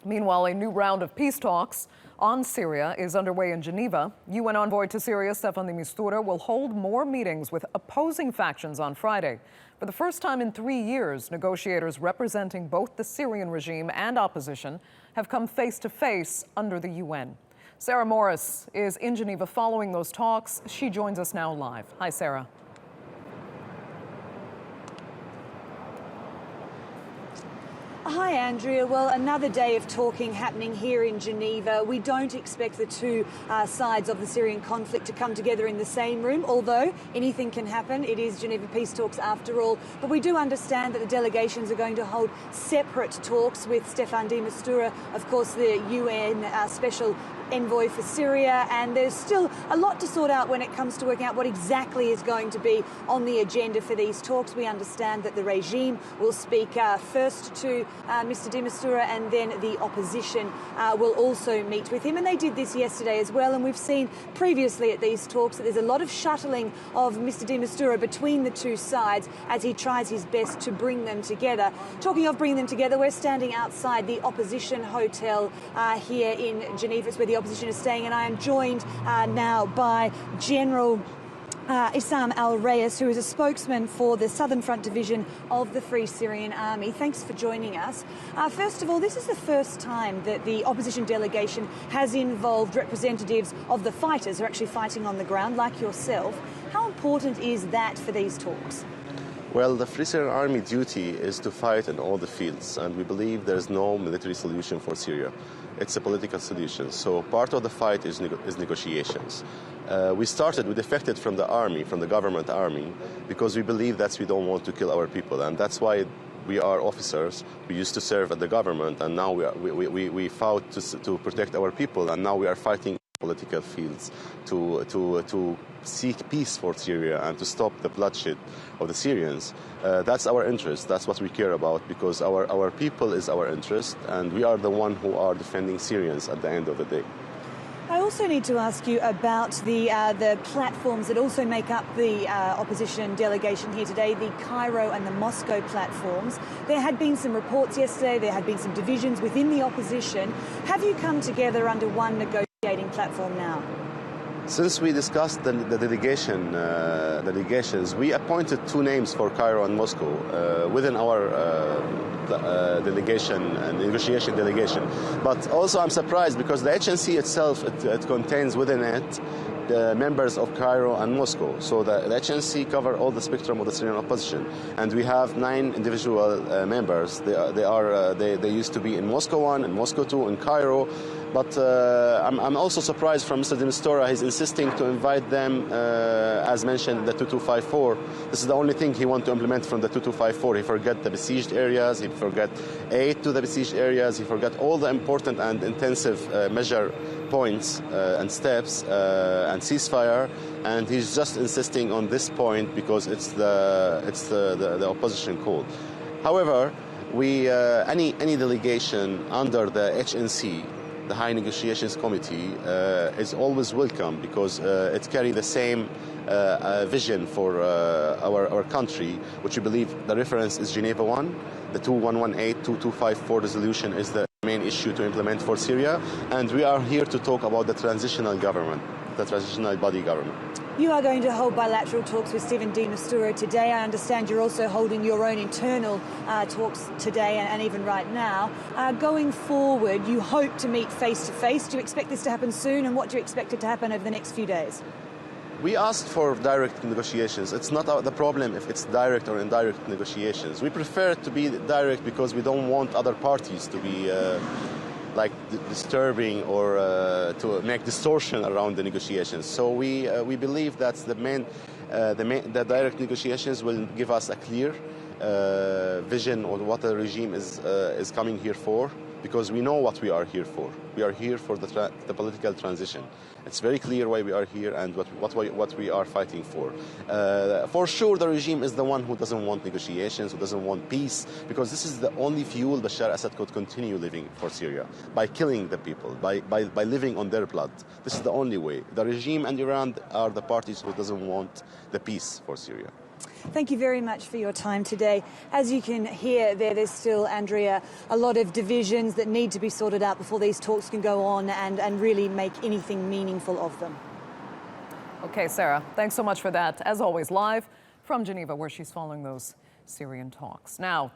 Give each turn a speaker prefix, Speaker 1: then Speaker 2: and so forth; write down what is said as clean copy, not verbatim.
Speaker 1: Meanwhile, a new round of peace talks on Syria is underway in Geneva. UN envoy to Syria, Staffan de Mistura, will hold more meetings with opposing factions on Friday. For the first time in 3 years, negotiators representing both the Syrian regime and opposition have come face to face under the UN. Sarah Morice is in Geneva following those talks. She joins us now live. Hi, Sarah.
Speaker 2: Hi, Andrea. Well, another day of talking happening here in Geneva. We don't expect the two sides of the Syrian conflict to come together in the same room, although anything can happen. It is Geneva peace talks after all. But we do understand that the delegations are going to hold separate talks with Staffan de Mistura, of course, the UN special envoy for Syria, and there's still a lot to sort out when it comes to working out what exactly is going to be on the agenda for these talks. We understand that the regime will speak first to Mr. de Mistura, and then the opposition will also meet with him. And they did this yesterday as well, and we've seen previously at these talks that there's a lot of shuttling of Mr. de Mistura between the two sides as he tries his best to bring them together. Talking of bringing them together, we're standing outside the opposition hotel here in Geneva. It's where the opposition is staying, and I am joined now by General Issam al-Rayes, who is a spokesman for the Southern Front Division of the Free Syrian Army. Thanks for joining us. First of all, this is the first time that the opposition delegation has involved representatives of the fighters who are actually fighting on the ground, like yourself. How important is that for these talks?
Speaker 3: Well, the Free Syrian Army duty is to fight in all the fields, and we believe there is no military solution for Syria. It's a political solution. So part of the fight is negotiations. We defected from the army, from the government army, because we believe that we don't want to kill our people, and that's why we are officers. We used to serve at the government, and now we fought to protect our people, and now we are fighting political fields to seek peace for Syria and to stop the bloodshed of the Syrians. That's our interest. That's what we care about, because our people is our interest, and we are the one who are defending Syrians at the end of the day.
Speaker 2: I also need to ask you about the platforms that also make up the opposition delegation here today, the Cairo and the Moscow platforms. There had been some reports yesterday, there had been some divisions within the opposition. Have you come together under one negotiating platform now?
Speaker 3: Since we discussed the delegations, we appointed two names for Cairo and Moscow within our negotiation delegation. But also I'm surprised because the HNC itself, it contains within it the members of Cairo and Moscow. So the HNC cover all the spectrum of the Syrian opposition, and we have 9 individual members. They used to be in Moscow 1, in Moscow 2, in Cairo. But I'm also surprised from Mr. de Mistura. He's insisting to invite them, as mentioned, the 2254. This is the only thing he wants to implement from the 2254. He forgot the besieged areas, he forgot aid to the besieged areas, he forgot all the important and intensive measure points and steps and ceasefire, and he's just insisting on this point because it's the opposition call. However, any delegation under the HNC, the High Negotiations Committee, is always welcome because it carries the same vision for our country, which we believe the reference is Geneva 1. The 2118-2254 resolution is the main issue to implement for Syria, and we are here to talk about the transitional government, the transitional body government.
Speaker 2: You are going to hold bilateral talks with Staffan de Mistura today. I understand you're also holding your own internal talks today and even right now. Going forward, you hope to meet face-to-face. Do you expect this to happen soon, and what do you expect it to happen over the next few days?
Speaker 3: We asked for direct negotiations. It's not the problem if it's direct or indirect negotiations. We prefer it to be direct because we don't want other parties to be disturbing or to make distortion around the negotiations. So we believe that the direct negotiations will give us a clear vision on what the regime is coming here for, because we know what we are here for. We are here for the political transition. It's very clear why we are here and what we are fighting for. For sure, the regime is the one who doesn't want negotiations, who doesn't want peace, because this is the only fuel Bashar Assad could continue living for Syria, by killing the people, by living on their blood. This is the only way. The regime and Iran are the parties who doesn't want the peace for Syria.
Speaker 2: Thank you very much for your time today. As you can hear there's still, Andrea, a lot of divisions that need to be sorted out before these talks can go on and really make anything meaningful of them.
Speaker 1: Okay, Sarah, thanks so much for that. As always, live from Geneva, where she's following those Syrian talks. Now,